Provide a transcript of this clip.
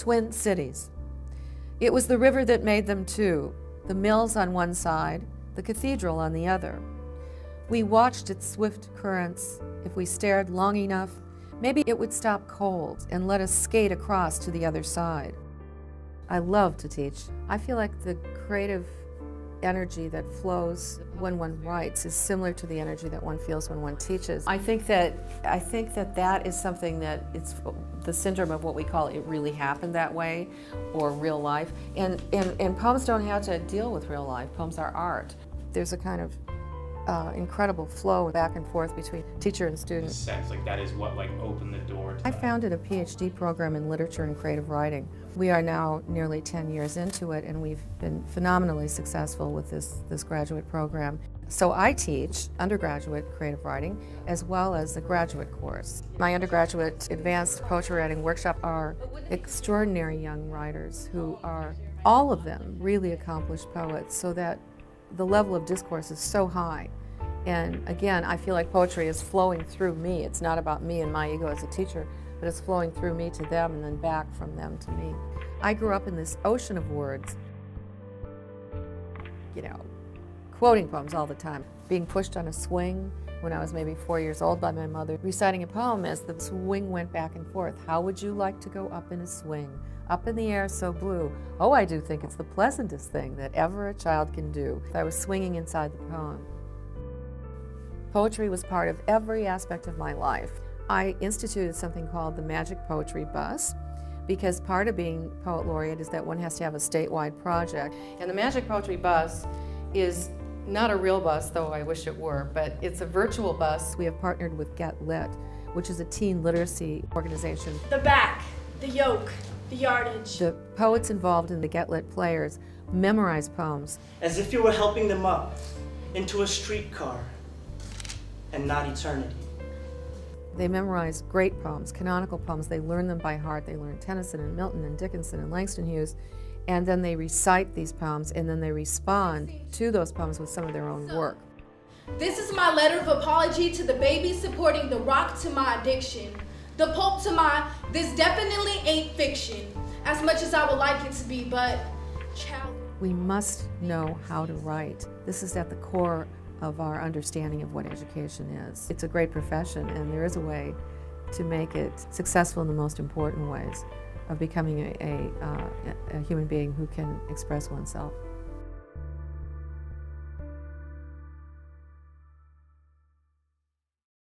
twin cities. It was the river that made them two, the mills on one side, the cathedral on the other. We watched its swift currents. If we stared long enough, maybe it would stop cold and let us skate across to the other side. I love to teach. I feel like the creative energy that flows when one writes is similar to the energy that one feels when one teaches. I think that that is something that it's the syndrome of what we call it really happened that way, or real life. And poems don't have to deal with real life. Poems are art. There's a kind of incredible flow back and forth between teacher and student. In a sense, like that is what opened the door to I founded a PhD program in literature and creative writing. We are now nearly 10 years into it, and we've been phenomenally successful with this graduate program. So I teach undergraduate creative writing as well as the graduate course. My undergraduate advanced poetry writing workshop are extraordinary young writers who are, all of them, really accomplished poets, so that the level of discourse is so high. And again, I feel like poetry is flowing through me. It's not about me and my ego as a teacher, but it's flowing through me to them and then back from them to me. I grew up in this ocean of words, quoting poems all the time, being pushed on a swing when I was maybe 4 years old by my mother, reciting a poem as the swing went back and forth. How would you like to go up in a swing? Up in the air so blue. Oh, I do think it's the pleasantest thing that ever a child can do. I was swinging inside the poem. Poetry was part of every aspect of my life. I instituted something called the Magic Poetry Bus, because part of being Poet Laureate is that one has to have a statewide project. And the Magic Poetry Bus is not a real bus, though I wish it were, but it's a virtual bus. We have partnered with Get Lit, which is a teen literacy organization. The back, the yoke, the yardage. The poets involved in the Get Lit players memorize poems. As if you were helping them up into a streetcar and not eternity. They memorize great poems, canonical poems. They learn them by heart. They learn Tennyson and Milton and Dickinson and Langston Hughes. And then they recite these poems, and then they respond to those poems with some of their own work. This is my letter of apology to the baby supporting the rock to my addiction. The Pope to my, this definitely ain't fiction, as much as I would like it to be, but child. We must know how to write. This is at the core of our understanding of what education is. It's a great profession, and there is a way to make it successful in the most important ways of becoming a human being who can express oneself.